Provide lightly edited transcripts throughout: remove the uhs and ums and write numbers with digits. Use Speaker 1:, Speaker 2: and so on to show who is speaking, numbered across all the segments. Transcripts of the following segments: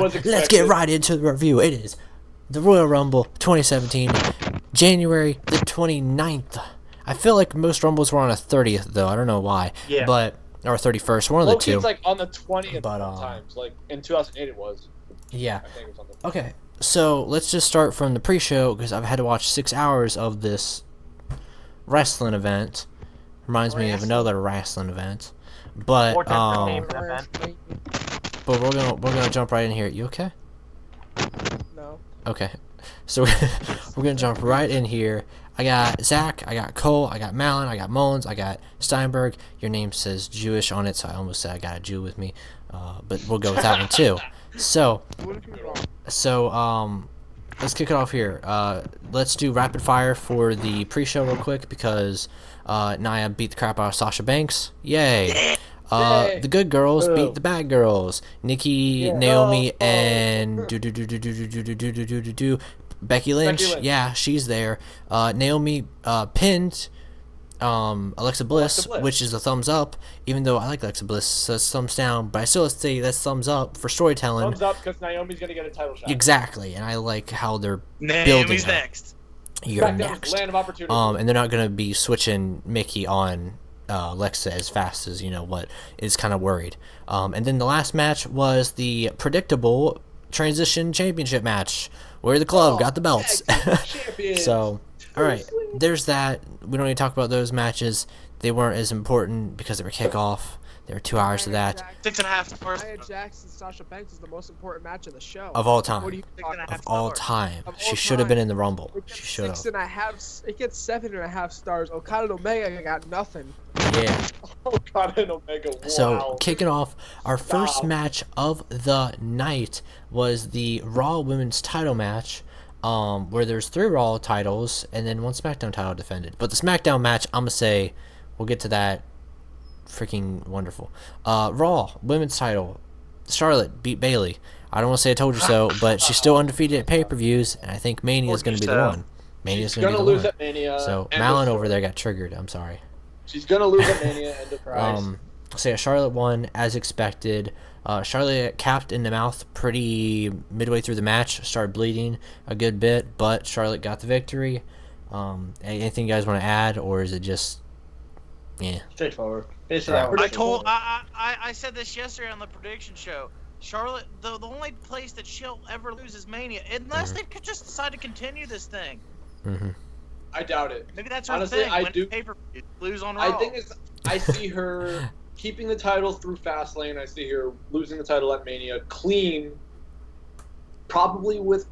Speaker 1: let's get right into the review. It is the Royal Rumble 2017, January the 29th. I feel like most Rumbles were on a 30th, though. I don't know why.
Speaker 2: Yeah.
Speaker 1: But, or 31st, one of the two.
Speaker 3: It's like on the 20th
Speaker 1: But,
Speaker 3: sometimes. Like in 2008 it was.
Speaker 1: Yeah.
Speaker 3: I think it was on the
Speaker 1: Okay, so let's just start from the pre-show, because I've had to watch 6 hours of this wrestling event. Reminds me of another wrestling event. But, but we're gonna jump right in here. You okay?
Speaker 4: No.
Speaker 1: Okay. So we're gonna jump right in here. I got Zach, I got Cole, I got Malin, I got Mullins, I got Steinberg. Your name says Jewish on it, so I almost said I got a Jew with me. But we'll go with that one too. So let's kick it off here. Let's do rapid fire for the pre-show real quick because Nia beat the crap out of Sasha Banks. Yay! The good girls beat the bad girls. Nikki, Naomi, and Becky Lynch. Yeah, she's there. Naomi pinned Alexa Bliss, which is a thumbs up. Even though I like Alexa Bliss, so it's thumbs down. But I still say that's thumbs up for storytelling.
Speaker 3: Thumbs up because Naomi's gonna get a title shot.
Speaker 1: Exactly, and I like how they're
Speaker 2: Naomi's
Speaker 1: building
Speaker 2: next.
Speaker 1: You're next.
Speaker 3: Land of opportunity.
Speaker 1: And they're not gonna be switching Mickey on Alexa as fast as what is kind of worried. And then the last match was the predictable transition championship match where the club got the belts. So, all right, there's that. We don't need to talk about those matches. They weren't as important because they were kickoff. There were 2 hours of that.
Speaker 2: 6.5 stars.
Speaker 4: Nia Jax and Sasha Banks is the most important match of the show.
Speaker 1: Of all time.
Speaker 4: What do you think?
Speaker 1: Of all time.
Speaker 4: Of
Speaker 1: She
Speaker 4: all
Speaker 1: should have been
Speaker 4: time.
Speaker 1: in the Rumble.
Speaker 4: It
Speaker 1: She
Speaker 4: gets
Speaker 1: should have.
Speaker 4: 6.5. It gets 7.5 stars. Okada and Omega got nothing.
Speaker 1: Yeah.
Speaker 3: Oh God, and Omega. Wow.
Speaker 1: So, kicking off, our first match of the night was the Raw Women's title match, where there's 3 Raw titles and then 1 SmackDown title defended. But the SmackDown match, I'm going to say, we'll get to that. Freaking wonderful. Raw Women's title. Charlotte beat Bayley. I don't want to say I told you so, but she's still undefeated at pay-per-views, and I think Mania is going to be the one. Mania's going to be the
Speaker 3: lose
Speaker 1: one.
Speaker 3: at Mania.
Speaker 1: So, Malin over there got triggered. I'm sorry.
Speaker 3: She's gonna lose at Mania. End of prize.
Speaker 1: So yeah, Charlotte won as expected. Charlotte got capped in the mouth pretty midway through the match. Started bleeding a good bit, but Charlotte got the victory. Anything you guys want to add, or is it just, yeah?
Speaker 3: Straightforward.
Speaker 2: I said this yesterday on the prediction show. Charlotte, the only place that she'll ever lose is Mania, unless they could just decide to continue this thing.
Speaker 3: I doubt it.
Speaker 2: Maybe that's her
Speaker 3: Honestly,
Speaker 2: thing.
Speaker 3: I
Speaker 2: When
Speaker 3: do.
Speaker 2: pay-per-view, lose on Raw.
Speaker 3: I think I see her keeping the title through Fastlane. I see her losing the title at Mania clean, probably with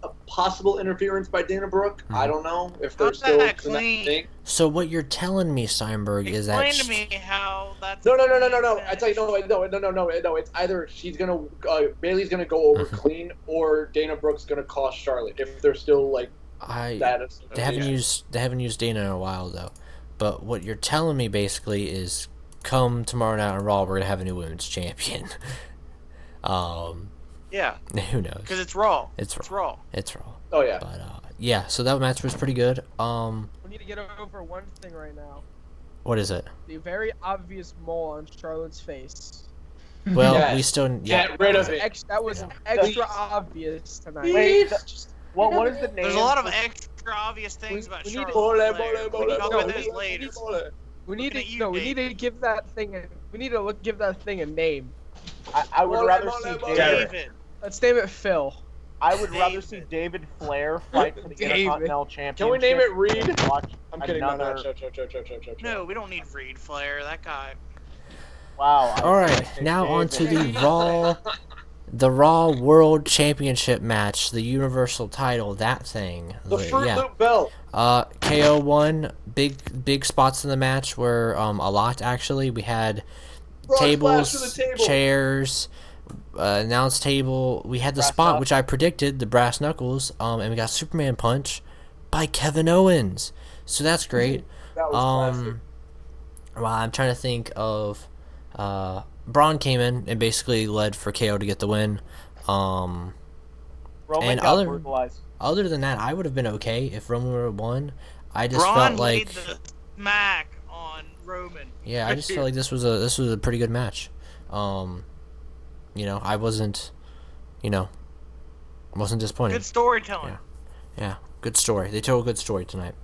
Speaker 3: a possible interference by Dana Brooke. I don't know if they're still
Speaker 2: that
Speaker 3: doing that
Speaker 2: clean?
Speaker 3: thing.
Speaker 1: So what you're telling me, Steinberg, is that
Speaker 2: Explain to me how that's.
Speaker 3: No. I tell you, no. It's either Bailey's gonna go over clean, or Dana Brooke's gonna cost Charlotte if they're still like.
Speaker 1: they haven't used Dana in a while though. But what you're telling me basically is, come tomorrow night on Raw, we're gonna have a new women's champion.
Speaker 2: Yeah.
Speaker 1: Who knows?
Speaker 2: Because it's Raw.
Speaker 1: It's
Speaker 2: Raw.
Speaker 1: It's Raw.
Speaker 3: Oh yeah.
Speaker 1: But yeah, so that match was pretty good.
Speaker 4: We need to get over one thing right now.
Speaker 1: What is it?
Speaker 4: The very obvious mole on Charlotte's face.
Speaker 1: Well,
Speaker 3: Yes.
Speaker 1: we still
Speaker 3: Get rid of it.
Speaker 4: That was extra obvious tonight.
Speaker 5: Wait, what is the name?
Speaker 2: There's a lot of extra obvious things about
Speaker 4: we need
Speaker 2: Charlotte.
Speaker 4: to-
Speaker 3: Bole,
Speaker 2: We can talk
Speaker 4: bole,
Speaker 2: about
Speaker 4: we
Speaker 2: this
Speaker 4: need-
Speaker 2: later.
Speaker 4: We need
Speaker 2: Looking at
Speaker 4: to
Speaker 2: you,
Speaker 4: no. We
Speaker 2: Dave.
Speaker 4: need to give that thing. We need to give that thing a name.
Speaker 5: I would rather see David.
Speaker 2: David.
Speaker 4: Let's name it Phil.
Speaker 5: I would rather
Speaker 2: David.
Speaker 5: see David Flair fight for the
Speaker 4: David.
Speaker 5: Intercontinental Championship.
Speaker 3: Can we name it Reed?
Speaker 5: and watch
Speaker 3: I'm kidding. No.
Speaker 5: another-
Speaker 2: No, we don't need Reed Flair. That guy.
Speaker 5: Wow.
Speaker 1: All right, now on to the Raw World Championship match, the Universal title, that thing.
Speaker 3: The Fruit
Speaker 1: yeah.
Speaker 3: Loop belt.
Speaker 1: KO won. Big spots in the match were a lot actually. We had
Speaker 3: Frog
Speaker 1: tables,
Speaker 3: splash to the table.
Speaker 1: chairs, announce table. We had the
Speaker 5: Brass
Speaker 1: spot
Speaker 5: knuck.
Speaker 1: which I predicted, the brass knuckles. And we got Superman punch by Kevin Owens. So that's great.
Speaker 3: That was classic.
Speaker 1: Well, I'm trying to think of. Braun came in and basically led for KO to get the win.
Speaker 5: Roman
Speaker 1: and
Speaker 5: got brutalized.
Speaker 1: Other than that, I would have been okay if Roman would have won. I just
Speaker 2: Braun
Speaker 1: felt
Speaker 2: laid
Speaker 1: like,
Speaker 2: the smack on Roman.
Speaker 1: yeah, I just felt like this was a pretty good match. I wasn't you know, wasn't disappointing.
Speaker 2: Good storytelling.
Speaker 1: Yeah. Yeah, good story. They told a good story tonight.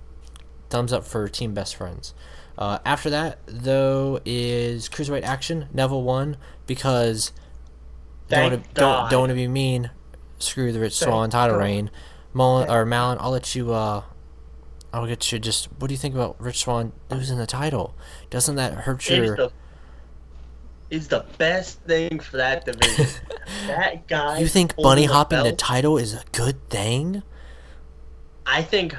Speaker 1: Thumbs up for Team Best Friends. After that, though, is Cruiserweight Action. Neville won because don't want to be mean. Screw the Rich Swann title reign. Malin, I'll let you. I'll get you. Just what do you think about Rich Swann losing the title? Doesn't that hurt your?
Speaker 6: Is the best thing for that division. That guy.
Speaker 1: You think bunny hopping the title is a good thing?
Speaker 6: I think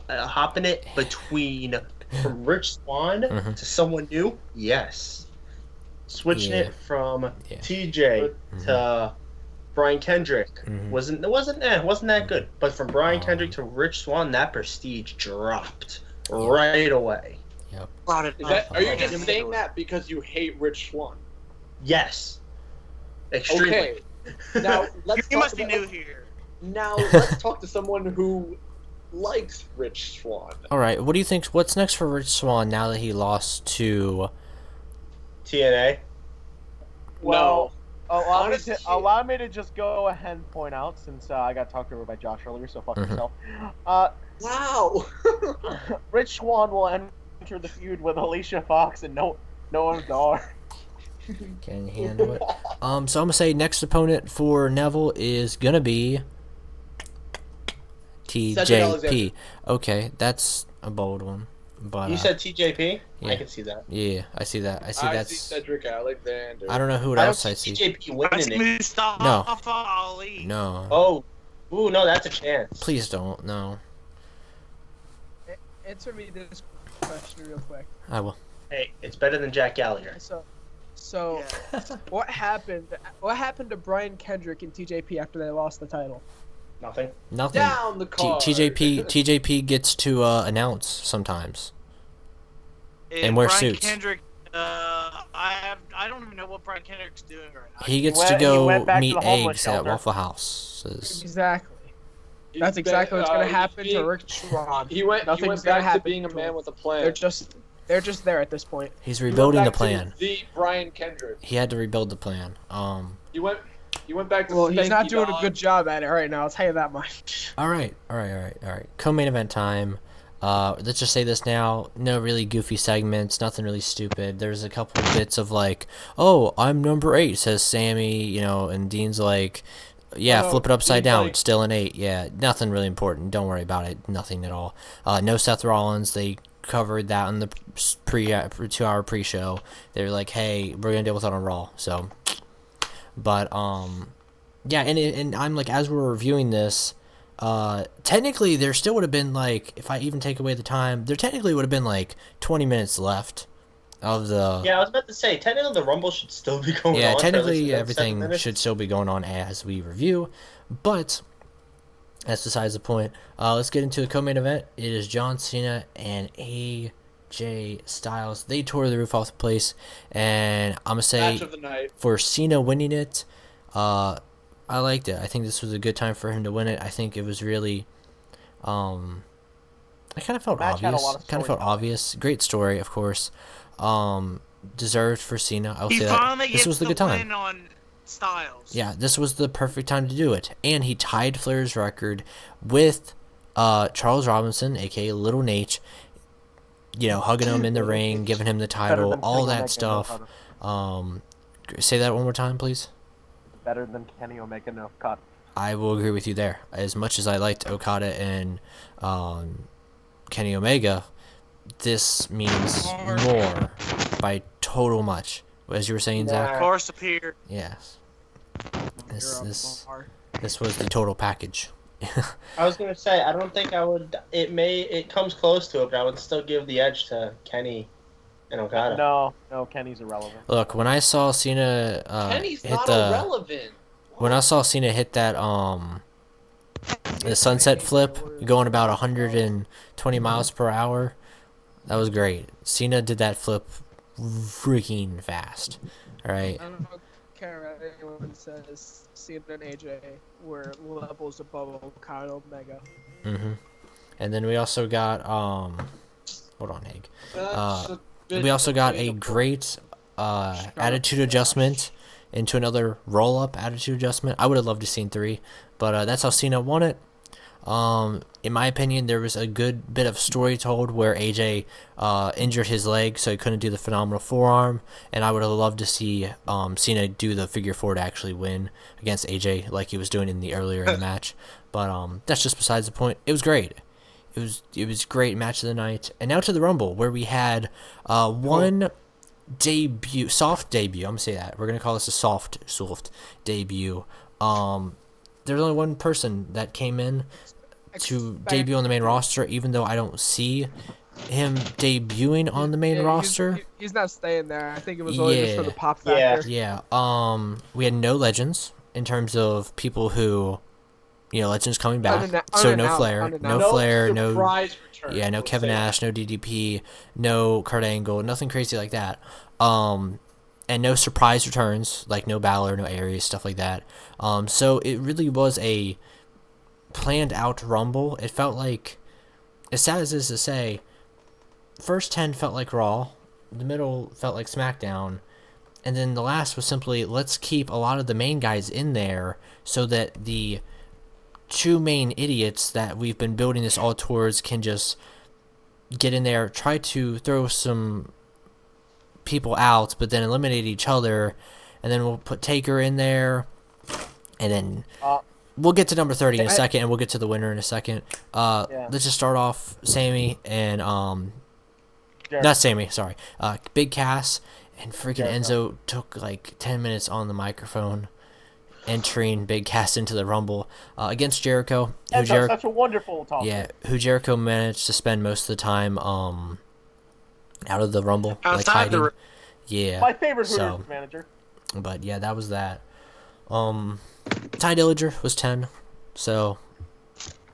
Speaker 6: hopping it between from Rich Swann to someone new, yes. Switching it from TJ to Brian Kendrick wasn't that good. But from Brian Kendrick to Rich Swann, that prestige dropped right away.
Speaker 1: Yep.
Speaker 3: Are you just saying that because you hate Rich Swann?
Speaker 6: Yes. Extremely.
Speaker 3: Okay. Now let's.
Speaker 2: You must be new here.
Speaker 3: Now let's talk to someone who likes Rich Swann.
Speaker 1: All right. What do you think? What's next for Rich Swann now that he lost to
Speaker 6: TNA?
Speaker 5: Well,
Speaker 3: honestly,
Speaker 5: allow me to just go ahead and point out, since I got talked over by Josh earlier, so fuck yourself.
Speaker 3: wow.
Speaker 5: Rich Swann will enter the feud with Alicia Fox and Noam Dar.
Speaker 1: Can you handle it? So I'm gonna say next opponent for Neville is gonna be TJP. Okay, that's a bold one. But
Speaker 6: You said TJP?
Speaker 1: yeah.
Speaker 6: I can see that.
Speaker 1: Yeah, I see that. I see
Speaker 3: I
Speaker 1: that's.
Speaker 3: see Cedric Alexander.
Speaker 1: I don't know who
Speaker 6: I don't
Speaker 1: else I
Speaker 6: see
Speaker 1: see.
Speaker 6: TJP
Speaker 2: That's
Speaker 6: winning it.
Speaker 2: Mustafa Ali.
Speaker 1: No.
Speaker 6: Oh. Ooh, no, that's a chance.
Speaker 1: Please don't. No.
Speaker 4: Answer me this question real quick.
Speaker 1: I will.
Speaker 6: Hey, it's better than Jack Gallagher.
Speaker 4: So what happened? What happened to Brian Kendrick and TJP after they lost the title?
Speaker 6: Nothing.
Speaker 1: Nothing.
Speaker 3: Down the card.
Speaker 1: TJP gets to announce sometimes. And wear
Speaker 2: Brian
Speaker 1: suits.
Speaker 2: Kendrick, I don't even know what Brian Kendrick's doing right now.
Speaker 1: He gets
Speaker 5: went-
Speaker 1: to
Speaker 5: he
Speaker 1: go
Speaker 5: went back to
Speaker 1: meet
Speaker 5: the homeless
Speaker 1: eggs at
Speaker 5: shelter.
Speaker 1: Waffle Houses.
Speaker 4: Exactly.
Speaker 3: He's
Speaker 4: That's exactly what's gonna
Speaker 3: he's
Speaker 4: happen to
Speaker 3: being-
Speaker 4: Rich Swann.
Speaker 3: He went
Speaker 4: Nothing's gonna
Speaker 3: back to
Speaker 4: happen
Speaker 3: being a
Speaker 4: to
Speaker 3: man
Speaker 4: him.
Speaker 3: with a plan.
Speaker 4: They're just there at this point.
Speaker 1: He's
Speaker 3: He went
Speaker 1: rebuilding the
Speaker 3: back to
Speaker 1: plan.
Speaker 3: The Brian Kendrick.
Speaker 1: He had to rebuild the plan.
Speaker 3: He went back to.
Speaker 4: Well, he's not
Speaker 3: Spanky
Speaker 4: doing a
Speaker 3: Dog.
Speaker 4: good job at it right now. I'll tell you that much.
Speaker 1: All right. Co-main event time. Let's just say this now. No really goofy segments. Nothing really stupid. There's a couple of bits of like, "Oh, I'm number 8," says Sammy. You know, and Dean's like, "Yeah,
Speaker 3: Oh,
Speaker 1: flip it upside
Speaker 3: Dean's
Speaker 1: down.
Speaker 3: like-
Speaker 1: It's still an 8." Yeah, nothing really important. Don't worry about it. Nothing at all. No Seth Rollins. They covered that in the 2-hour pre-show. They're like, "Hey, we're gonna deal with it on Raw." So, but yeah, and I'm like, as we're reviewing this. Technically there still would have been like, if I even take away the time, there technically would have been like 20 minutes left of the
Speaker 6: Yeah, I was about to say, technically the Rumble should still be going on. for at least
Speaker 1: technically
Speaker 6: another 7
Speaker 1: everything
Speaker 6: minutes.
Speaker 1: should still be going on as we review, but that's besides the point. Let's get into the co-main event. It is John Cena and AJ Styles. They tore the roof off the place, and I'm gonna say
Speaker 3: Match of the night.
Speaker 1: for Cena winning it, I liked it. I think this was a good time for him to win it. I think it was really, I kind of felt
Speaker 5: Match had a lot
Speaker 1: obvious.
Speaker 5: of
Speaker 1: Obvious. Great story, of course. Deserved for Cena. I will
Speaker 2: He
Speaker 1: say
Speaker 2: finally
Speaker 1: that.
Speaker 2: gets
Speaker 1: This was the good
Speaker 2: win
Speaker 1: time.
Speaker 2: on Styles.
Speaker 1: Yeah, this was the perfect time to do it. And he tied Flair's record with Charles Robinson, aka Little Nate. You know, hugging him in the ring, giving him the
Speaker 5: Better
Speaker 1: title,
Speaker 5: than
Speaker 1: all
Speaker 5: Kenny
Speaker 1: that
Speaker 5: Omega
Speaker 1: stuff.
Speaker 5: No
Speaker 1: Say that one more time, please.
Speaker 5: Better than Kenny Omega no cut.
Speaker 1: I will agree with you there. As much as I liked Okada and Kenny Omega, this means more by total much. As you were saying, Zach.
Speaker 2: Of course, appear.
Speaker 1: Yes. This
Speaker 4: You're
Speaker 1: this
Speaker 4: a bar.
Speaker 1: this was the total package.
Speaker 6: I was gonna say, I don't think I would. It comes close to it, but I would still give the edge to Kenny and Okada.
Speaker 5: No, Kenny's irrelevant.
Speaker 1: Look, when I saw Cena
Speaker 3: Kenny's
Speaker 1: hit
Speaker 3: not
Speaker 1: the
Speaker 3: irrelevant.
Speaker 1: when I saw Cena hit that the sunset flip going about 120 miles per hour, that was great. Cena did that flip freaking fast. All right.
Speaker 4: I don't care what anyone says. Cena and AJ were levels above Okada Omega.
Speaker 1: And then we also got hold on, Hank.
Speaker 3: That's a bit
Speaker 1: We also got a
Speaker 3: debatable.
Speaker 1: great attitude adjustment into another roll-up attitude adjustment. I would have loved to seen 3, but that's how Cena won it. In my opinion, there was a good bit of story told where AJ injured his leg, so he couldn't do the phenomenal forearm, and I would have loved to see Cena do the figure 4 to actually win against AJ like he was doing in the earlier in the match. But that's just besides the point. It was great. It was great match of the night. And now to the Rumble, where we had one soft debut. I'm gonna say that. We're gonna call this a soft debut. There's only one person that came in to debut on the main roster, even though I don't see him debuting on the main roster.
Speaker 4: He's not staying there. I think it was only just for the pop factor.
Speaker 1: Yeah. We had no legends in terms of people who, legends coming back. So no Flair, no
Speaker 3: surprise return.
Speaker 1: Yeah, no Kevin Nash, no DDP, no Kurt Angle, nothing crazy like that. And no surprise returns, like no Balor, no Aries, stuff like that. So it really was a planned out Rumble. It felt like, as sad as it is to say, first 10 felt like Raw, the middle felt like SmackDown, and then the last was simply, let's keep a lot of the main guys in there so that the two main idiots that we've been building this all towards can just get in there, try to throw some people out, but then eliminate each other, and then we'll put Taker in there, and then we'll get to number 30 in a second, and we'll get to the winner in a second. Let's just start off Sammy and not Sammy, sorry, Big Cass, and freaking Enzo took like 10 minutes on the microphone entering Big Cass into the Rumble against Jericho.
Speaker 5: Enzo's such a wonderful talker.
Speaker 1: Yeah, who Jericho managed to spend most of the time out of the Rumble, like hiding. Yeah,
Speaker 5: my favorite manager.
Speaker 1: But yeah, that was that. Ty Dillinger was 10, so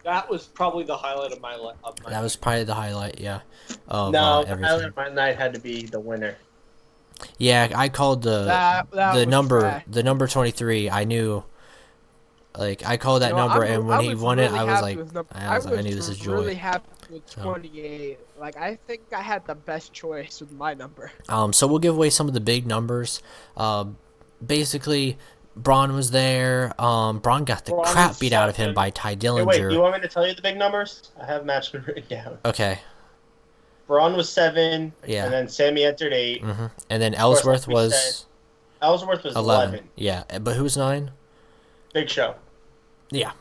Speaker 3: that was probably the highlight of my life.
Speaker 1: That was probably the highlight, yeah. Of,
Speaker 6: the highlight of my night had to be the winner.
Speaker 1: Yeah, I called the number 23. I knew, like, I called that number, and when he won it, I was like, I knew this is joy.
Speaker 4: Really happy with 28. Like, I think I had the best choice with my number.
Speaker 1: So we'll give away some of the big numbers. Basically, Braun was there. Braun got the crap beat out of him by Ty Dillinger.
Speaker 6: Hey, wait, do you want me to tell you the big numbers? I have match written down.
Speaker 1: Okay.
Speaker 6: Braun was 7.
Speaker 1: Yeah.
Speaker 6: And then Sammy entered 8.
Speaker 1: Mm-hmm. And then Ellsworth was
Speaker 6: 11.
Speaker 1: Yeah, but who was 9?
Speaker 6: Big Show.
Speaker 1: Yeah.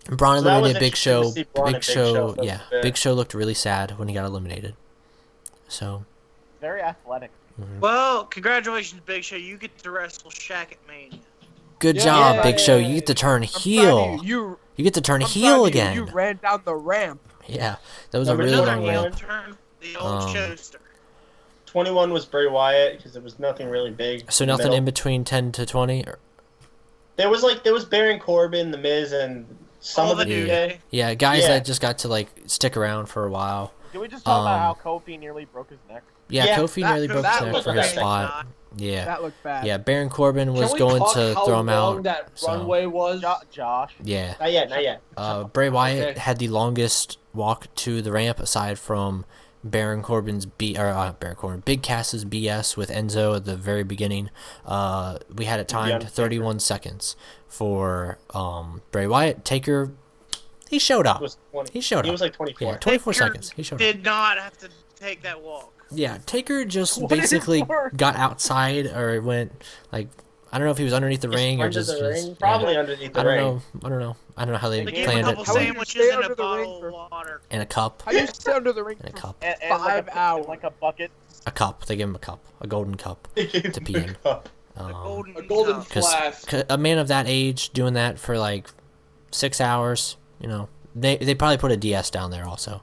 Speaker 1: Braun eliminated Big Show. Big Show looked really sad when he got eliminated. So.
Speaker 5: Very athletic.
Speaker 1: Mm-hmm.
Speaker 2: Well, congratulations, Big Show. You get to wrestle Shaq at Mania.
Speaker 1: Good job, Big Show. You get to turn heel. You get to turn heel again.
Speaker 4: You ran down the ramp.
Speaker 1: Yeah, that was a really long ramp.
Speaker 2: The old showster.
Speaker 6: 21 was Bray Wyatt because there was nothing really big.
Speaker 1: So nothing in between 10 to 20.
Speaker 6: There was Baron Corbin, The Miz, and some of the New Day.
Speaker 1: Yeah, guys that just got to like stick around for a while.
Speaker 5: Did we just talk about how Kofi nearly broke his neck?
Speaker 1: Yeah, Kofi nearly broke his neck for his spot. Yeah,
Speaker 4: that looked bad.
Speaker 1: Yeah, Baron Corbin was going to throw him out.
Speaker 3: How long that runway was,
Speaker 5: Josh?
Speaker 1: Yeah.
Speaker 6: Not yet.
Speaker 1: Bray Wyatt had the longest walk to the ramp aside from Big Cass's BS with Enzo at the very beginning. We had it timed 31 seconds for Bray Wyatt. Taker, he showed up. He was
Speaker 6: like 24.
Speaker 1: Yeah, 24 seconds. He showed up.
Speaker 2: Did not have to take that walk.
Speaker 1: Yeah, Taker just basically got outside or went like, I don't know if he was underneath the ring or just
Speaker 6: probably underneath the ring.
Speaker 1: I don't know how they
Speaker 2: gave
Speaker 1: planned
Speaker 2: a couple sandwiches and a bottle of water.
Speaker 1: And a cup.
Speaker 4: How do you stay under the ring
Speaker 1: and a cup.
Speaker 5: And 5 hours, like a bucket.
Speaker 1: A cup. They gave him a cup, a golden cup to pee in.
Speaker 3: A golden flask.
Speaker 1: A man of that age doing that for like 6 hours, they probably put a DS down there also.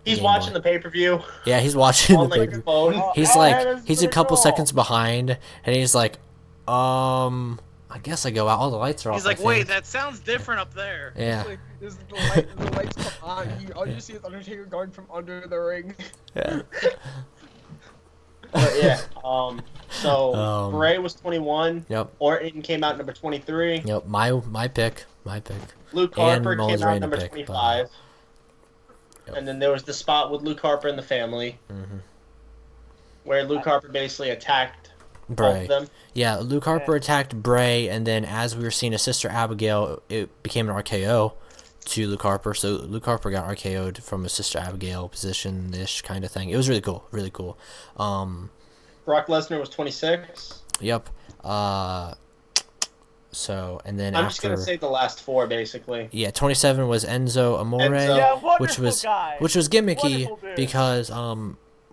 Speaker 6: He's watching the pay-per-view.
Speaker 1: Yeah, he's watching the pay-per-view. He's a couple seconds behind, and he's like, I guess I go out. All the lights are off.
Speaker 2: He's like, wait, that sounds different up there.
Speaker 1: Yeah.
Speaker 4: The lights come on. All you see is Undertaker going from under the ring.
Speaker 1: Yeah.
Speaker 6: But yeah. So Bray was 21.
Speaker 1: Yep.
Speaker 6: Orton came out number 23.
Speaker 1: Yep. My pick.
Speaker 6: Luke Harper came out number 25. And then there was the spot with Luke Harper and the family, where Luke Harper basically attacked Both of them.
Speaker 1: Yeah, Luke Harper attacked Bray, and then as we were seeing his sister Abigail, it became an RKO to Luke Harper. So Luke Harper got RKO'd from his sister Abigail position-ish kind of thing. It was really cool, really cool.
Speaker 6: Brock Lesnar was 26.
Speaker 1: Yep. So, and then
Speaker 6: I'm
Speaker 1: after...
Speaker 6: just going to say the last 4, basically.
Speaker 1: Yeah, 27 was Enzo Amore,
Speaker 5: Yeah,
Speaker 1: which was
Speaker 5: guy.
Speaker 1: gimmicky
Speaker 5: Wonderful dude.
Speaker 1: because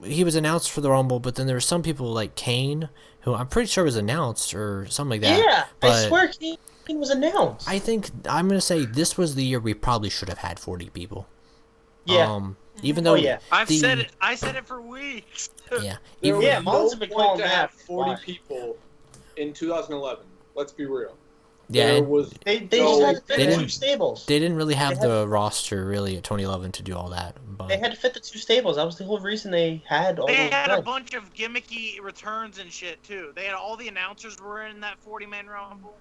Speaker 1: he was announced for the Rumble, but then there were some people like Kane, who I'm pretty sure was announced or something like that.
Speaker 6: Yeah,
Speaker 1: but
Speaker 6: I swear Kane was announced.
Speaker 1: I think I'm gonna say this was the year we probably should have had 40 people.
Speaker 6: Yeah.
Speaker 1: Even though
Speaker 2: I said it for weeks.
Speaker 1: Yeah.
Speaker 3: There
Speaker 6: Yeah,
Speaker 3: was
Speaker 6: Mullins
Speaker 3: no
Speaker 6: have been
Speaker 3: point
Speaker 6: calling
Speaker 3: to
Speaker 6: that.
Speaker 3: have 40
Speaker 6: Why?
Speaker 3: people in 2011. Let's be real.
Speaker 1: Yeah,
Speaker 3: There
Speaker 1: and
Speaker 3: was
Speaker 6: They
Speaker 3: no
Speaker 6: just had to fit
Speaker 1: They
Speaker 6: the 2
Speaker 1: didn't-
Speaker 6: stables.
Speaker 1: they didn't really have
Speaker 6: They
Speaker 1: the roster really at 2011 to do all that. But
Speaker 6: They had to fit the 2 stables. That was the whole reason they had all
Speaker 2: They
Speaker 6: those
Speaker 2: had a
Speaker 6: guys.
Speaker 2: bunch of gimmicky returns and shit too. They had all the announcers were in that 40-man rumble.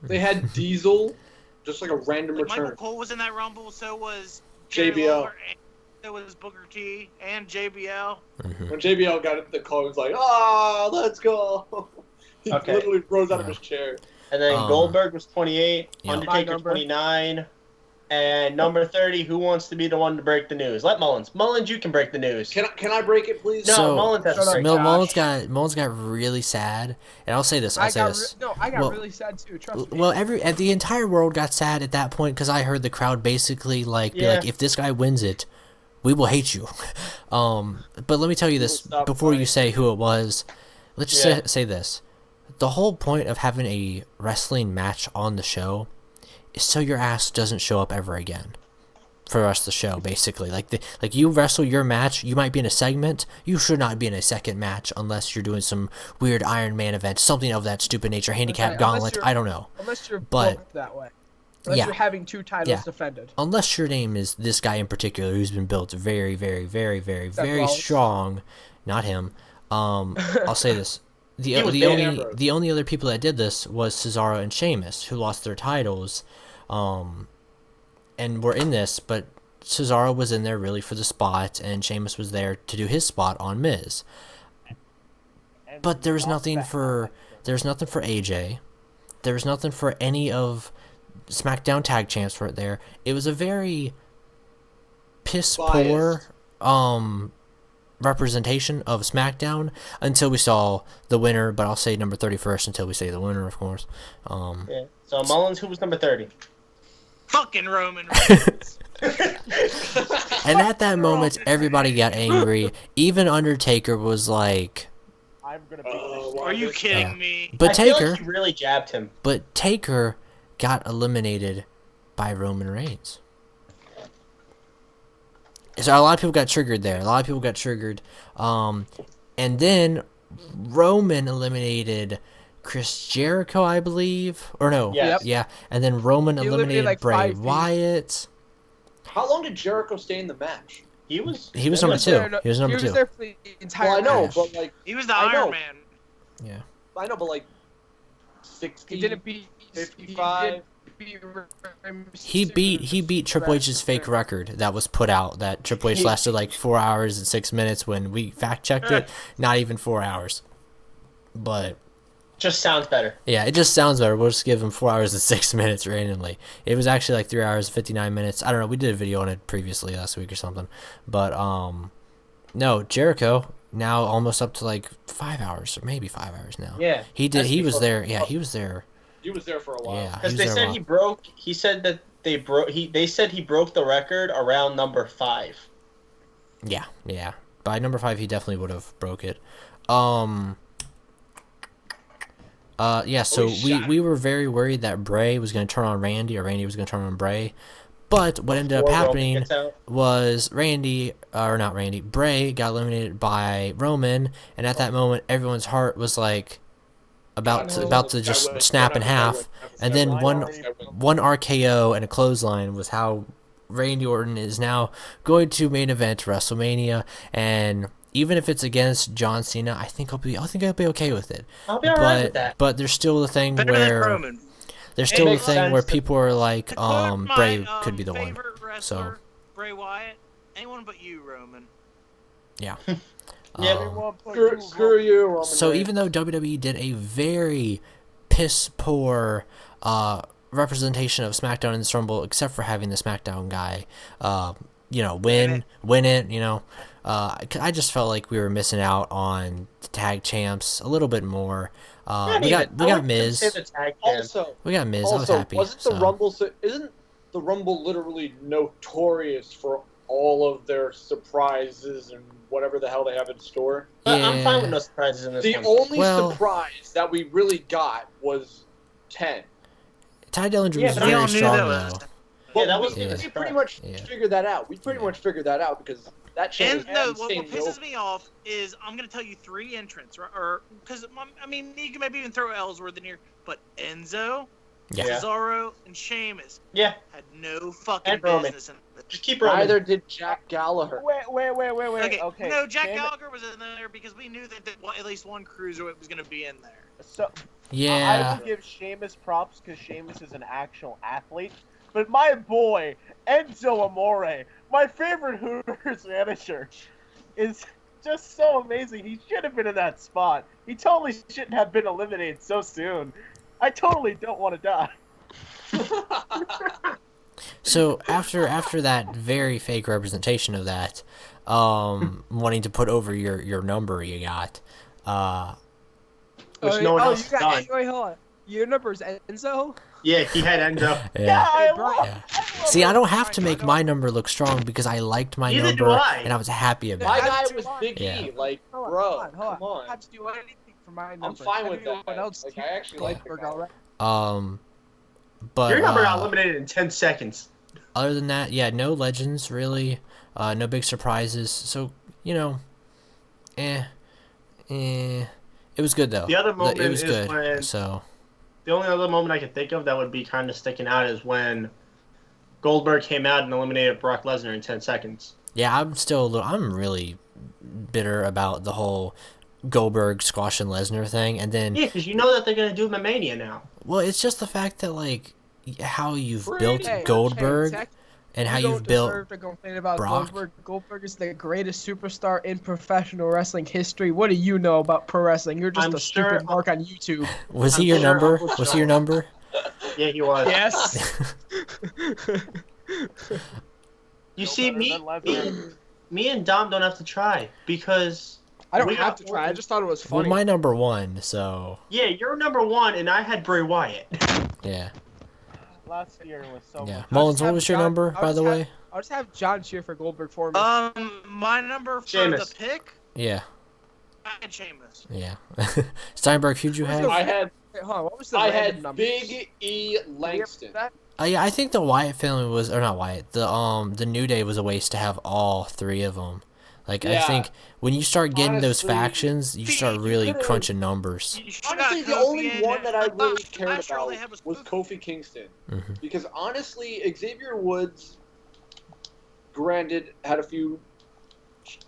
Speaker 3: They had Diesel, just like a random
Speaker 2: Like
Speaker 3: return.
Speaker 2: Michael Cole was in that rumble. So was
Speaker 3: JBL.
Speaker 2: Jerry Lawler, and so was Booker T and JBL.
Speaker 3: When JBL got the call, he was like, let's go. He
Speaker 6: Okay.
Speaker 3: literally rose out of his chair.
Speaker 6: And then Goldberg was 28,
Speaker 1: Yeah.
Speaker 4: My
Speaker 6: Undertaker
Speaker 4: number.
Speaker 6: 29, and number 30, who wants to be the one to break the news? Let Mullins. Mullins, you can break the news.
Speaker 3: Can I break it, please?
Speaker 6: No,
Speaker 1: So-
Speaker 6: Mullins has to
Speaker 4: Shut up,
Speaker 6: break
Speaker 4: Josh.
Speaker 1: Mullins got really sad, and I'll say this.
Speaker 4: I got
Speaker 1: Well-
Speaker 4: really sad too. Trust me.
Speaker 1: Well, the entire world got sad at that point because I heard the crowd basically be like, if this guy wins it, we will hate you. But let me tell you this
Speaker 3: Stop
Speaker 1: before you
Speaker 3: fighting.
Speaker 1: say who it was. Let's just say this: the whole point of having a wrestling match on the show is so your ass doesn't show up ever again for the rest of the show. Basically, like you wrestle your match, you might be in a segment. You should not be in a second match unless you're doing some weird Iron Man event, something of that stupid nature, handicap
Speaker 4: unless
Speaker 1: gauntlet.
Speaker 4: you're-
Speaker 1: I don't know.
Speaker 4: Unless you're
Speaker 1: but-
Speaker 4: booked that way. Unless
Speaker 1: Yeah.
Speaker 4: you're having 2 titles
Speaker 1: Yeah.
Speaker 4: defended.
Speaker 1: Unless your name is this guy in particular who's been built very, very, very, very, very
Speaker 4: Rollins.
Speaker 1: strong. Not him. I'll say this.
Speaker 6: He was
Speaker 1: The
Speaker 6: Dean
Speaker 1: only
Speaker 3: Ambrose.
Speaker 1: the only other people that did this was Cesaro and Sheamus, who lost their titles, and were in this, but Cesaro was in there really for the spot, and Sheamus was there to do his spot on Miz. But there was nothing for AJ. There was nothing for any of SmackDown tag champs right there. It was a very piss poor representation of SmackDown until we saw the winner, but I'll say number 30 first until we say the winner, of course.
Speaker 6: Yeah. So Mullins, who was number 30?
Speaker 2: Fucking Roman Reigns.
Speaker 1: And at that moment, everybody got angry. Even Undertaker was like,
Speaker 5: I'm gonna beat
Speaker 2: Are you kidding
Speaker 1: Yeah.
Speaker 2: me?
Speaker 1: but
Speaker 6: I feel
Speaker 1: Taker,
Speaker 6: like he really jabbed him.
Speaker 1: but Taker got eliminated by Roman Reigns. So a lot of people got triggered there. And then Roman eliminated Chris Jericho, I believe, or no,
Speaker 6: Yes.
Speaker 1: yeah. And then Roman
Speaker 4: He
Speaker 1: eliminated
Speaker 4: eliminated, like,
Speaker 1: Bray
Speaker 4: 5 people.
Speaker 1: Wyatt.
Speaker 3: How long did Jericho stay in the match?
Speaker 6: He was
Speaker 1: number two.
Speaker 4: there-
Speaker 1: He was number
Speaker 4: he
Speaker 1: two.
Speaker 4: was there for the entire
Speaker 3: Well, I know,
Speaker 1: match.
Speaker 3: but like,
Speaker 2: He was the
Speaker 3: I know.
Speaker 2: Iron Man.
Speaker 1: Yeah.
Speaker 3: I know, but like, 60,
Speaker 4: He didn't beat
Speaker 3: 55.
Speaker 1: He beat Triple H's fake record that was put out. That Triple H lasted like 4 hours and 6 minutes when we fact checked it. Not even 4 hours. But
Speaker 6: just sounds better.
Speaker 1: yeah, it just sounds better. We'll just give him 4 hours and 6 minutes randomly. It was actually like 3 hours and 59 minutes. I don't know. We did a video on it previously last week or something. But no, Jericho now almost up to like 5 hours or maybe 5 hours now.
Speaker 6: Yeah.
Speaker 1: He did.
Speaker 6: That's
Speaker 1: He was
Speaker 6: before-
Speaker 1: there. Yeah, he was there.
Speaker 3: He was there for a while.
Speaker 1: Yeah, he
Speaker 6: Because
Speaker 1: was
Speaker 6: they
Speaker 1: there a
Speaker 6: said
Speaker 1: while.
Speaker 6: he broke. He said that they broke. They said he broke the record around number 5.
Speaker 1: Yeah. By number 5, he definitely would have broke it. Yeah, so we were very worried that Bray was going to turn on Randy or Randy was going to turn on Bray. But what ended up
Speaker 6: Before Roman
Speaker 1: happening
Speaker 6: gets out.
Speaker 1: was Bray got eliminated by Roman, and at that moment, everyone's heart was like about to just snap in half. And then one RKO and a clothesline was how Randy Orton is now going to main event WrestleMania, and even if it's against John Cena, I think I'll be okay with it.
Speaker 6: I'll be alright with that.
Speaker 1: But there's still the thing
Speaker 2: Better than
Speaker 1: where
Speaker 2: Roman.
Speaker 1: there's still the
Speaker 6: makes
Speaker 1: thing
Speaker 6: sense
Speaker 1: where
Speaker 6: to-
Speaker 1: people are like,
Speaker 2: To quote
Speaker 1: Bray
Speaker 2: my,
Speaker 1: could be the one.
Speaker 2: favorite wrestler, Bray Wyatt. Anyone but you, Roman.
Speaker 1: Yeah.
Speaker 6: Yeah.
Speaker 3: Screw you, Roman
Speaker 1: So
Speaker 3: Reigns.
Speaker 1: even though WWE did a very piss poor representation of SmackDown in this Rumble, except for having the SmackDown guy, win it, I just felt like we were missing out on the tag champs a little bit more. We got Miz.
Speaker 3: Also,
Speaker 1: We got Miz. I was
Speaker 3: also,
Speaker 1: happy.
Speaker 3: wasn't the Rumble? Isn't the Rumble literally notorious for all of their surprises and whatever the hell they have in store?
Speaker 6: But I'm fine with no surprises in this
Speaker 3: The
Speaker 6: one.
Speaker 3: only
Speaker 1: Well-
Speaker 3: surprise that we really got was 10.
Speaker 1: Ty Dillinger
Speaker 6: Yeah,
Speaker 1: was
Speaker 6: but we
Speaker 1: very
Speaker 2: all knew
Speaker 1: strong
Speaker 2: that was-
Speaker 1: though.
Speaker 3: But
Speaker 6: that was
Speaker 3: we,
Speaker 6: good.
Speaker 3: we pretty much
Speaker 1: Yeah.
Speaker 3: figured that out. We pretty much figured that out because that shit
Speaker 2: And
Speaker 3: was
Speaker 2: no, what
Speaker 3: insanely
Speaker 2: pisses
Speaker 3: over.
Speaker 2: me off is I'm gonna tell you 3 entrants, or because I mean you can maybe even throw Ellsworth in here, but Enzo,
Speaker 1: Yeah.
Speaker 2: Cesaro, and Sheamus
Speaker 6: Yeah,
Speaker 2: had no fucking
Speaker 6: And Roman.
Speaker 2: business in this.
Speaker 6: just keep rolling.
Speaker 3: Neither did Jack Gallagher.
Speaker 5: Wait. Okay.
Speaker 2: No, Jack
Speaker 5: Sheamus-
Speaker 2: Gallagher was in there because we knew that at least one cruiserweight was gonna be in there.
Speaker 5: So I
Speaker 1: Yeah.
Speaker 5: will give Sheamus props because Sheamus is an actual athlete. But my boy, Enzo Amore, my favorite Hooters manager, is just so amazing. He should have been in that spot. He totally shouldn't have been eliminated so soon. I totally don't want to die.
Speaker 1: So after that very fake representation of that, wanting to put over your number you got,
Speaker 6: Which no one else
Speaker 4: you got,
Speaker 6: done.
Speaker 4: wait, hold on. Your number's Enzo?
Speaker 6: Yeah, he had Enzo.
Speaker 5: Yeah, I
Speaker 4: Brian.
Speaker 5: love.
Speaker 1: Yeah.
Speaker 5: I love
Speaker 1: See, I
Speaker 5: it.
Speaker 1: don't have to make my number look strong because I liked my
Speaker 6: Neither do
Speaker 1: number
Speaker 6: I.
Speaker 1: and I was happy about
Speaker 3: My
Speaker 1: it.
Speaker 3: guy
Speaker 4: That's
Speaker 3: was
Speaker 4: too
Speaker 3: Big
Speaker 1: long.
Speaker 3: E. Like,
Speaker 4: Hold
Speaker 3: bro,
Speaker 4: on,
Speaker 3: come
Speaker 4: I
Speaker 3: on.
Speaker 4: don't have to do anything for my number.
Speaker 3: I'm fine with that.
Speaker 4: Everyone else
Speaker 3: Like, I actually like the
Speaker 4: Goldberg
Speaker 3: guy.
Speaker 4: already.
Speaker 1: But
Speaker 6: Your number got eliminated in 10 seconds.
Speaker 1: other than that, yeah, no legends really, no big surprises. So it was good though.
Speaker 6: The other moment
Speaker 1: it was
Speaker 6: is
Speaker 1: good.
Speaker 6: when-
Speaker 1: So
Speaker 6: The only other moment I can think of that would be kind of sticking out is when Goldberg came out and eliminated Brock Lesnar in 10 seconds.
Speaker 1: yeah, I'm really bitter about the whole Goldberg squashing Lesnar thing, and then
Speaker 6: Yeah, because you know that they're going to do him at Mania now.
Speaker 1: well, it's just the fact that like how you've
Speaker 3: Pretty
Speaker 1: built
Speaker 3: Hey,
Speaker 1: Goldberg
Speaker 4: Tech,
Speaker 1: and how
Speaker 4: you
Speaker 1: you've
Speaker 4: don't
Speaker 1: built
Speaker 4: deserve to complain about
Speaker 1: Brock.
Speaker 4: Goldberg. Goldberg is the greatest superstar in professional wrestling history. What do you know about pro wrestling? You're just
Speaker 6: I'm
Speaker 4: a
Speaker 6: sure-
Speaker 4: stupid mark on YouTube.
Speaker 1: Was he
Speaker 6: I'm
Speaker 1: your
Speaker 6: sure
Speaker 1: number?
Speaker 6: Uncle
Speaker 1: Was he your number?
Speaker 6: Yeah, he was.
Speaker 4: Yes.
Speaker 6: You
Speaker 5: No
Speaker 6: see,
Speaker 5: better
Speaker 6: me,
Speaker 5: than Lesnar.
Speaker 6: me and Dom don't have to try because,
Speaker 4: I don't
Speaker 6: We
Speaker 4: have
Speaker 6: got
Speaker 4: to try. I just thought it was
Speaker 1: Well,
Speaker 4: funny.
Speaker 1: my number one. So
Speaker 6: yeah, you're number 1 and I had Bray Wyatt.
Speaker 1: yeah,
Speaker 5: Last year was so
Speaker 1: yeah.
Speaker 5: much.
Speaker 1: Mullins,
Speaker 4: just
Speaker 1: what
Speaker 4: have
Speaker 1: was your
Speaker 4: John-
Speaker 1: number,
Speaker 4: I'll
Speaker 1: by
Speaker 4: just
Speaker 1: the
Speaker 4: have-
Speaker 1: way?
Speaker 4: I'll just have John cheer for Goldberg for me.
Speaker 2: My number for
Speaker 6: Sheamus.
Speaker 2: the pick,
Speaker 1: Yeah,
Speaker 2: I had Sheamus.
Speaker 1: yeah. Steinberg, who'd you
Speaker 4: Who's
Speaker 1: have?
Speaker 4: the-
Speaker 3: I had
Speaker 4: Wait, hold on. What was the
Speaker 3: I
Speaker 4: random
Speaker 3: had
Speaker 4: numbers?
Speaker 3: Big E Langston.
Speaker 4: That?
Speaker 1: Yeah, I think the Wyatt family was, or not Wyatt. The New Day was a waste to have all 3 of them. Like I
Speaker 3: Yeah.
Speaker 1: think when you start getting those
Speaker 3: Honestly,
Speaker 1: factions, you start
Speaker 2: you
Speaker 1: really
Speaker 3: could've-
Speaker 1: crunching numbers.
Speaker 2: You should've
Speaker 3: Honestly,
Speaker 2: got
Speaker 3: the
Speaker 2: Kofi
Speaker 3: only
Speaker 2: in
Speaker 3: one
Speaker 2: it.
Speaker 3: that I really
Speaker 2: Last
Speaker 3: cared
Speaker 2: year all
Speaker 3: about
Speaker 2: they had was
Speaker 3: was
Speaker 2: Kofi.
Speaker 3: Kofi Kingston.
Speaker 1: hmm
Speaker 3: Because honestly, Xavier Woods, granted, had a few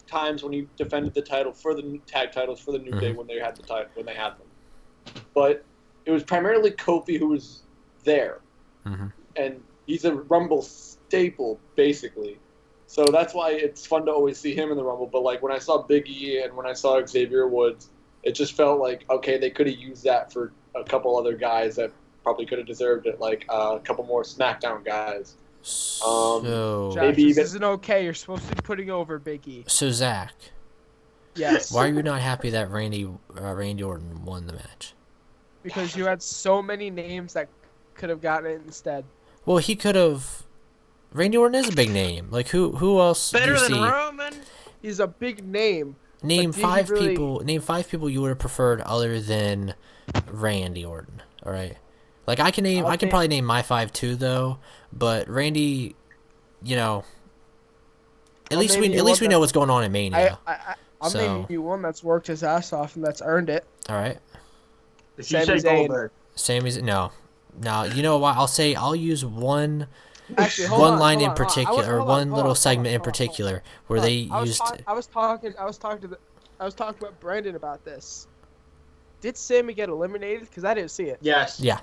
Speaker 3: times when he defended the title for the tag titles for the New Day when they had the title when they had them, but it was primarily Kofi who was there,
Speaker 1: hmm
Speaker 3: and he's a Rumble staple basically. So that's why it's fun to always see him in the Rumble. But like when I saw Big E and when I saw Xavier Woods, it just felt like okay, they could have used that for a couple other guys that probably could have deserved it, like a couple more SmackDown guys.
Speaker 1: So
Speaker 4: Josh,
Speaker 3: Maybe
Speaker 4: this
Speaker 3: even-
Speaker 4: isn't okay. You're supposed to be putting over Big E.
Speaker 1: so Zach,
Speaker 4: Yes.
Speaker 1: why are you not happy that Randy Orton won the match?
Speaker 4: Because you had so many names that could have gotten it instead.
Speaker 1: Well, he could have. Randy Orton is a big name. Like who else do
Speaker 2: Better
Speaker 1: you
Speaker 2: than
Speaker 1: see?
Speaker 2: Roman.
Speaker 4: He's a big name.
Speaker 1: Name
Speaker 4: But did he
Speaker 1: 5
Speaker 4: really-
Speaker 1: people. Name 5 people you would have preferred other than Randy Orton. All right. Like I can name. I can
Speaker 4: Okay.
Speaker 1: probably name my 5 too, though. But Randy, At
Speaker 4: I'll
Speaker 1: least
Speaker 4: name
Speaker 1: we
Speaker 4: you
Speaker 1: at least
Speaker 4: one
Speaker 1: we know what's going on in Mania.
Speaker 4: I'll
Speaker 1: So-
Speaker 4: name you one that's worked his ass off and that's earned it.
Speaker 1: All right.
Speaker 6: If you
Speaker 4: Sami
Speaker 6: say
Speaker 4: Zayn.
Speaker 6: Goldberg.
Speaker 1: Sammy's no. You know what? I'll use one
Speaker 4: Actually, hold
Speaker 1: one
Speaker 4: on,
Speaker 1: line
Speaker 4: hold
Speaker 1: in
Speaker 4: on, hold on.
Speaker 1: particular, or
Speaker 4: Hold on,
Speaker 1: one
Speaker 4: hold
Speaker 1: little
Speaker 4: on,
Speaker 1: segment in
Speaker 4: hold on.
Speaker 1: particular where they used.
Speaker 4: I was talking about Brandon about this. Did Sammy get eliminated? Because I didn't see it.
Speaker 6: Yes.
Speaker 1: Yeah.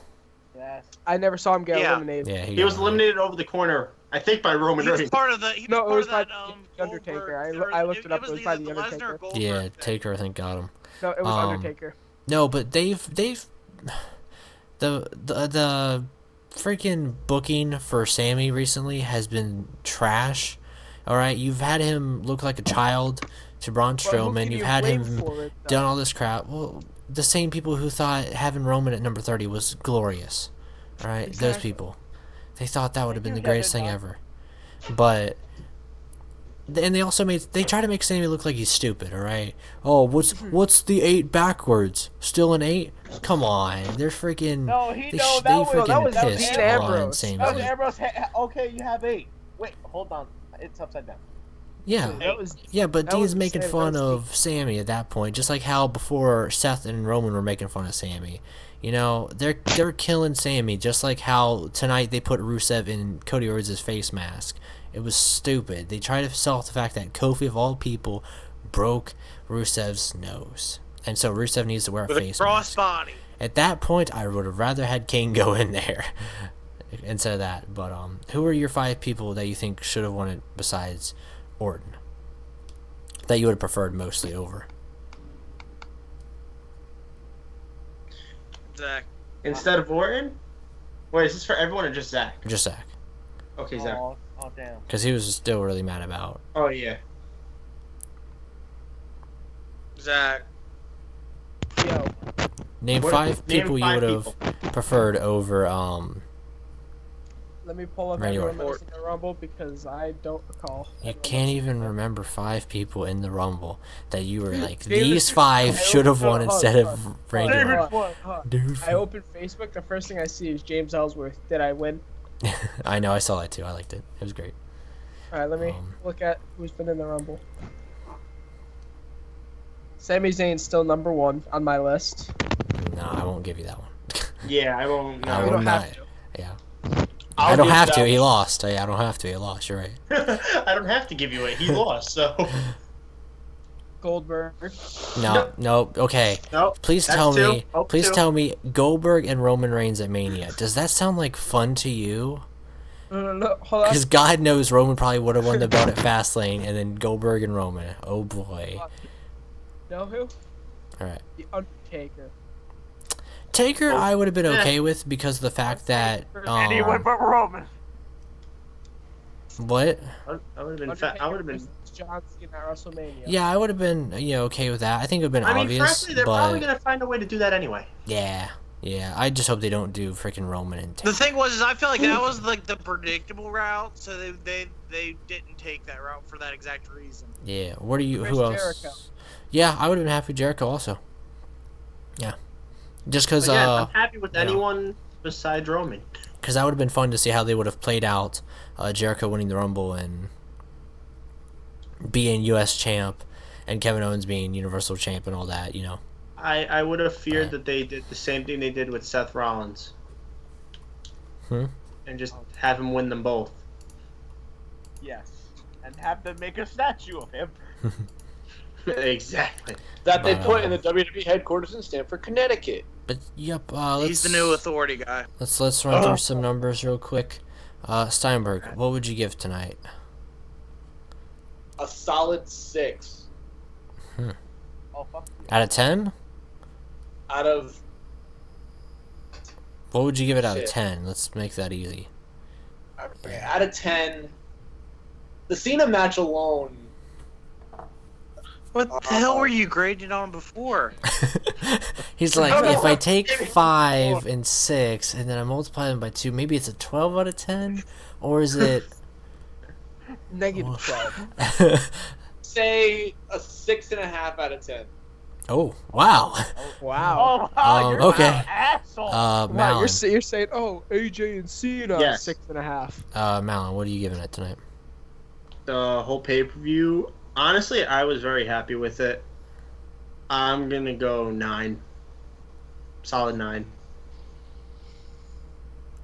Speaker 5: Yes.
Speaker 4: I never saw him get
Speaker 2: Yeah.
Speaker 4: eliminated.
Speaker 1: Yeah,
Speaker 6: He was eliminated over the corner, I think, by Roman
Speaker 2: He was
Speaker 6: Reigns.
Speaker 2: part of the. He
Speaker 4: No, it
Speaker 2: was
Speaker 4: was
Speaker 2: part
Speaker 4: by
Speaker 2: of that.
Speaker 4: the Undertaker.
Speaker 2: Goldberg,
Speaker 4: I looked it up.
Speaker 2: was
Speaker 4: It was
Speaker 2: either
Speaker 4: by
Speaker 2: the
Speaker 4: the
Speaker 2: Lesnar or
Speaker 4: Undertaker.
Speaker 2: Goldberg.
Speaker 1: Yeah,
Speaker 2: thing.
Speaker 1: Taker I think got him.
Speaker 4: No, it was Undertaker.
Speaker 1: No, but they've the freaking booking for Sammy recently has been trash. All right, you've had him look like a child to Braun
Speaker 4: But who
Speaker 1: Strowman.
Speaker 4: can
Speaker 1: You've
Speaker 4: you
Speaker 1: had
Speaker 4: blame
Speaker 1: him
Speaker 4: for it, though?
Speaker 1: done all this crap. Well, the same people who thought having Roman at number 30 was glorious. All right, those
Speaker 4: Exactly.
Speaker 1: people, they thought that would have been the
Speaker 5: You get
Speaker 1: greatest
Speaker 5: it,
Speaker 1: thing
Speaker 5: Doc.
Speaker 1: ever. But and they try to make Sammy look like he's stupid. All right. Oh, what's the 8 backwards? Still an 8? Come on, they're freaking.
Speaker 5: No,
Speaker 1: They
Speaker 4: that was
Speaker 1: pissed
Speaker 4: Dean
Speaker 1: on
Speaker 4: Ambrose.
Speaker 1: Sami
Speaker 5: That was
Speaker 1: Zayn.
Speaker 5: Ambrose. Okay, you have 8. Wait, hold on. It's upside down.
Speaker 1: Yeah,
Speaker 4: That was
Speaker 1: yeah, but
Speaker 4: that
Speaker 1: Dean's
Speaker 4: was
Speaker 1: making
Speaker 4: Sami,
Speaker 1: fun
Speaker 4: that was
Speaker 1: of Sammy at that point, just like how before Seth and Roman were making fun of Sammy. You know, they're killing Sammy, just like how tonight they put Rusev in Cody Rhodes' face mask. It was stupid. They tried to sell the fact that Kofi, of all people, broke Rusev's nose, and so Rusev needs to wear a
Speaker 2: With a
Speaker 1: face
Speaker 2: cross
Speaker 1: mask.
Speaker 2: body.
Speaker 1: At that point, I would have rather had Kane go in there instead of that. But who are your 5 people that you think should have won it besides Orton? That you would have preferred mostly over?
Speaker 2: Zach.
Speaker 6: Instead of Orton? Wait, is this for everyone or just Zach?
Speaker 1: Just Zach,
Speaker 6: Okay, Zach.
Speaker 5: Oh, damn.
Speaker 1: because he was still really mad about.
Speaker 6: Oh, yeah.
Speaker 2: Zach.
Speaker 4: yo.
Speaker 1: Name
Speaker 6: What-
Speaker 1: 5
Speaker 6: name
Speaker 1: people you
Speaker 6: 5
Speaker 1: would have preferred over.
Speaker 4: Let me pull up
Speaker 1: Randy
Speaker 4: everyone
Speaker 1: Orton.
Speaker 4: that was in the Rumble because I don't recall.
Speaker 1: You
Speaker 4: everyone
Speaker 1: can't
Speaker 4: else.
Speaker 1: even remember 5 people in the Rumble that you were like,
Speaker 4: David-
Speaker 1: these 5
Speaker 4: I
Speaker 1: should have
Speaker 4: opened-
Speaker 1: won
Speaker 4: hold on,
Speaker 1: instead
Speaker 4: hold
Speaker 1: of
Speaker 4: on.
Speaker 1: Randy
Speaker 5: David
Speaker 1: Orton.
Speaker 5: Ford.
Speaker 1: Dude,
Speaker 4: I opened Facebook. The first thing I see is James Ellsworth. Did I win?
Speaker 1: I know, I saw that too. I liked it. It was great.
Speaker 4: All right, let me look at who's been in the Rumble. Sami Zayn's still number 1 on my list.
Speaker 1: No, I won't give you that one.
Speaker 6: Yeah, I won't.
Speaker 1: I
Speaker 4: We
Speaker 1: will
Speaker 4: don't
Speaker 1: not.
Speaker 4: have to.
Speaker 1: Yeah.
Speaker 6: I'll
Speaker 1: I don't
Speaker 6: give
Speaker 1: have
Speaker 6: that
Speaker 1: to. He
Speaker 6: one.
Speaker 1: lost. I don't have to. He lost. You're right.
Speaker 6: I don't have to give you it. He lost, so.
Speaker 4: Goldberg.
Speaker 1: No. Okay.
Speaker 6: Nope.
Speaker 1: Please
Speaker 6: That's
Speaker 1: tell
Speaker 6: 2.
Speaker 1: me.
Speaker 6: Oh,
Speaker 1: Please
Speaker 6: 2.
Speaker 1: tell me. Goldberg and Roman Reigns at Mania. Does that sound like fun to you?
Speaker 4: No, hold on.
Speaker 1: Because God knows Roman probably would have won the belt at Fastlane, and then Goldberg and Roman. Oh boy.
Speaker 4: Know who?
Speaker 1: All right.
Speaker 4: The Undertaker.
Speaker 1: Taker, I would have been
Speaker 6: Eh.
Speaker 1: okay with because of the fact that.
Speaker 5: Anyone but Roman.
Speaker 1: What?
Speaker 6: I would have been.
Speaker 4: Undertaker
Speaker 6: I would have been.
Speaker 4: versus John Cena at WrestleMania.
Speaker 1: Yeah, I would have been, okay with that. I think it would have been
Speaker 6: I mean,
Speaker 1: obvious,
Speaker 6: frankly, they're
Speaker 1: but
Speaker 6: probably gonna find a way to do that anyway.
Speaker 1: yeah. I just hope they don't do freaking Roman and
Speaker 2: The
Speaker 1: Taker.
Speaker 2: thing was, is I feel like that was like the predictable route, so they didn't take that route for that exact reason.
Speaker 1: Yeah. What are you?
Speaker 4: Chris
Speaker 1: Who else?
Speaker 4: Jericho.
Speaker 1: Yeah, I would have been happy with Jericho also. Yeah. Just because,
Speaker 6: Again, I'm happy with
Speaker 1: you know.
Speaker 6: anyone besides Roman.
Speaker 1: because that would have been fun to see how they would have played out Jericho winning the Rumble and being U.S. champ, and Kevin Owens being Universal champ and all that.
Speaker 6: I would have feared
Speaker 1: Yeah.
Speaker 6: that they did the same thing they did with Seth Rollins.
Speaker 1: Hmm?
Speaker 6: And just have him win them both.
Speaker 5: Yes. And have them make a statue of him.
Speaker 6: Exactly.
Speaker 3: That they
Speaker 1: But,
Speaker 3: put in the WWE headquarters in Stamford, Connecticut.
Speaker 1: But yep.
Speaker 2: He's the new authority guy.
Speaker 1: Let's run through some numbers real quick. Steinberg, what would you give tonight?
Speaker 3: A solid 6
Speaker 5: Oh, fuck you.
Speaker 1: Out of 10?
Speaker 3: out of
Speaker 1: What would you give it out of
Speaker 3: Shit.
Speaker 1: 10? Let's make that easy.
Speaker 3: out of 10. The Cena match alone.
Speaker 2: What the hell were you grading on before?
Speaker 1: He's like,
Speaker 3: No,
Speaker 1: if I
Speaker 3: no.
Speaker 1: take 5 and 6 and then I multiply them by 2, maybe it's a 12 out of 10? Or is it...
Speaker 4: Negative 12.
Speaker 3: Say a 6.5 out of 10.
Speaker 1: Oh, wow.
Speaker 4: Wow.
Speaker 5: Oh, wow, you're
Speaker 1: okay.
Speaker 5: an asshole.
Speaker 4: Wow,
Speaker 1: Malin.
Speaker 4: you're saying, oh, AJ and Cena,
Speaker 6: Yes.
Speaker 4: 6.5.
Speaker 1: Malin, what are you giving it tonight?
Speaker 6: The whole pay-per-view, honestly, I was very happy with it. I'm gonna go 9. Solid 9.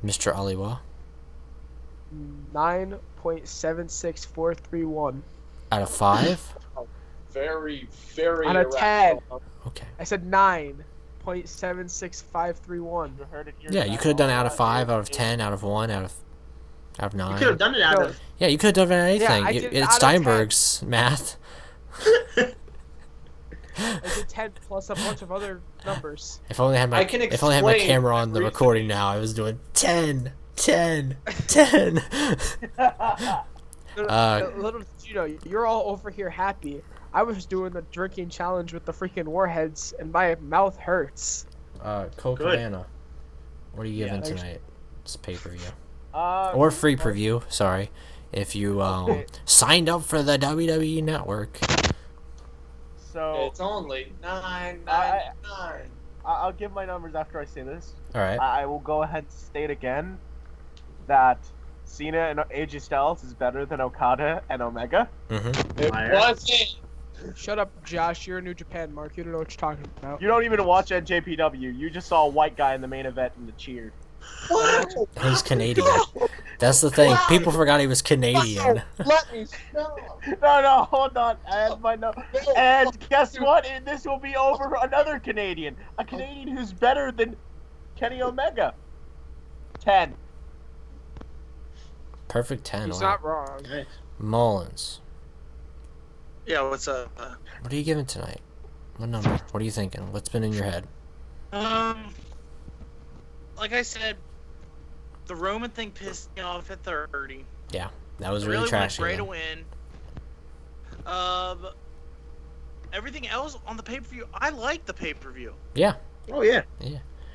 Speaker 1: Mr. Aliwa?
Speaker 4: 9.76431.
Speaker 1: Out of 5?
Speaker 3: Very, very
Speaker 4: Out of 10.
Speaker 3: irrational.
Speaker 1: Okay.
Speaker 4: I said 9. .76531.
Speaker 5: You heard it here.
Speaker 1: Yeah, you could have done it out of 5, out of 10, out of 1, out of 9.
Speaker 6: You could have done it out
Speaker 4: No.
Speaker 6: of.
Speaker 1: Yeah, you could have done anything.
Speaker 4: I did
Speaker 1: It's
Speaker 4: out of 10.
Speaker 1: Steinberg's math.
Speaker 4: I did 10 plus a bunch of other numbers.
Speaker 1: If only I had my
Speaker 3: I can
Speaker 1: if only I had my
Speaker 3: explain
Speaker 1: camera on the
Speaker 3: everything.
Speaker 1: recording now, I was doing 10, 10, 10.
Speaker 4: Little did you know, you're all over here happy. I was doing the drinking challenge with the freaking warheads, and my mouth hurts.
Speaker 1: Cole
Speaker 6: Good.
Speaker 1: Cabana, what are you giving
Speaker 4: thanks.
Speaker 1: tonight? It's pay-per-view.
Speaker 5: Uh,
Speaker 1: Or free preview, sorry. If you
Speaker 5: Okay.
Speaker 1: signed up for the WWE Network.
Speaker 5: So
Speaker 3: It's only $9.99.
Speaker 5: I'll give my numbers after I say this.
Speaker 1: Alright.
Speaker 5: I will go ahead and state again that Cena and AJ Styles is better than Okada and Omega.
Speaker 1: Mm-hmm.
Speaker 3: It
Speaker 6: Liar.
Speaker 3: wasn't.
Speaker 4: Shut up, Josh. You're in New Japan, Mark. You don't know what you're talking about.
Speaker 5: You don't even watch NJPW. You just saw a white guy in the main event and the cheer.
Speaker 3: What?
Speaker 1: He's Canadian. That's the thing. People forgot he was Canadian.
Speaker 3: Let me stop.
Speaker 5: No, hold on. I had my note. And guess what? This will be over another Canadian. A Canadian who's better than Kenny Omega. 10.
Speaker 1: Perfect 10.
Speaker 4: He's
Speaker 1: Wow.
Speaker 4: not wrong.
Speaker 1: Mullins.
Speaker 2: Yeah, what's up?
Speaker 1: What are you giving tonight? What number? What are you thinking? What's been in your head?
Speaker 2: Like I said, the Roman thing pissed me off at 30.
Speaker 1: That was
Speaker 2: I
Speaker 1: really
Speaker 2: really wanted
Speaker 1: trashy.
Speaker 2: Bray to
Speaker 1: though.
Speaker 2: win. Everything else on the pay-per-view, I like the pay-per-view.
Speaker 6: Oh yeah.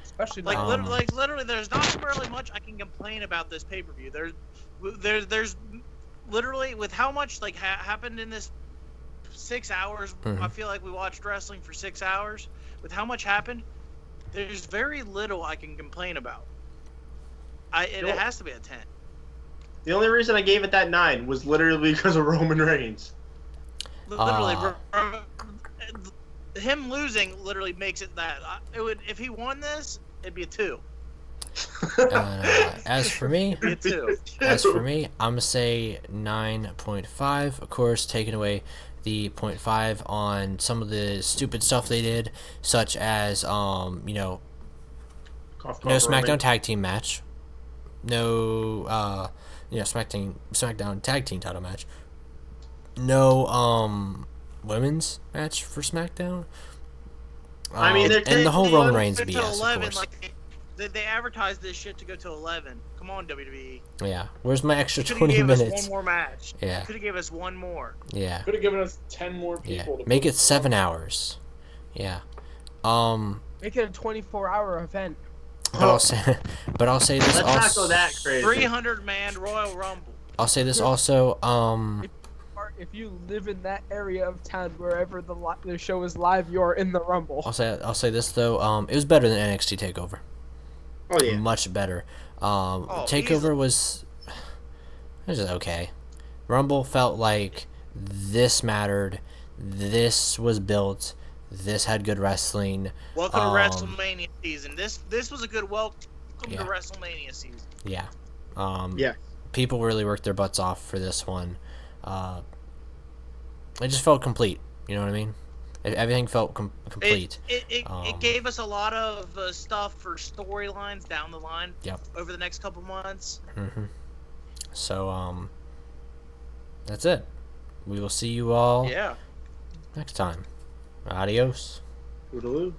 Speaker 4: Especially
Speaker 2: Like,
Speaker 1: Um,
Speaker 2: literally, there's not really much I can complain about this pay-per-view. There's literally, with how much like happened in this 6 hours.
Speaker 1: Mhm.
Speaker 2: I feel like we watched wrestling for 6 hours. With how much happened, there's very little I can complain about. It
Speaker 6: Nope.
Speaker 2: has to be a 10.
Speaker 6: The only reason I gave it that 9 was literally because of Roman Reigns.
Speaker 2: Literally, him losing literally makes it that. It would, if he won this, it'd be a 2.
Speaker 1: As for me,
Speaker 2: It'd be a 2.
Speaker 1: I'm gonna say 9.5. Of course, taking away the 0.5 on some of the stupid stuff they did, such as
Speaker 6: Cough,
Speaker 1: no
Speaker 6: cough,
Speaker 1: SmackDown
Speaker 6: Roman.
Speaker 1: tag team match, no SmackDown tag team title match, no women's match for SmackDown.
Speaker 6: I mean, they're
Speaker 1: and the whole
Speaker 2: They
Speaker 1: Roman
Speaker 2: go
Speaker 1: Reigns
Speaker 2: to
Speaker 1: BS,
Speaker 2: 11,
Speaker 1: of course.
Speaker 2: like, they advertised this shit to go to 11. Come on, WWE.
Speaker 1: Yeah, where's my extra
Speaker 2: Could have
Speaker 1: 20
Speaker 2: gave us
Speaker 1: minutes?
Speaker 2: one more match.
Speaker 1: Yeah,
Speaker 2: Could have gave us one more.
Speaker 1: yeah.
Speaker 3: Could have given us 10 more
Speaker 1: Yeah,
Speaker 3: people. to
Speaker 1: make
Speaker 3: put
Speaker 1: it 7 hours. Yeah.
Speaker 4: make it a 24-hour event.
Speaker 1: But I'll say, this
Speaker 6: Let's not
Speaker 1: also.
Speaker 6: go that crazy.
Speaker 2: 300-man Royal Rumble.
Speaker 1: I'll say this also.
Speaker 4: Mark, if you live in that area of town, wherever the show is live, you're in the Rumble.
Speaker 1: I'll say this though. It was better than NXT Takeover.
Speaker 6: Oh yeah.
Speaker 1: Much better. Takeover
Speaker 2: easily.
Speaker 1: was. It was okay. Rumble felt like this mattered. This was built. This had good wrestling.
Speaker 2: Welcome to WrestleMania season. This was a good welcome
Speaker 1: Yeah.
Speaker 2: to WrestleMania season.
Speaker 1: Yeah.
Speaker 6: Yeah.
Speaker 1: People really worked their butts off for this one. It just felt complete. You know what I mean? Everything felt complete.
Speaker 2: It gave us a lot of stuff for storylines down the line.
Speaker 1: Yep.
Speaker 2: Over the next couple months.
Speaker 1: Mm-hmm. So, that's it. We will see you all
Speaker 2: Yeah.
Speaker 1: next time. Adios.
Speaker 6: Toodaloo.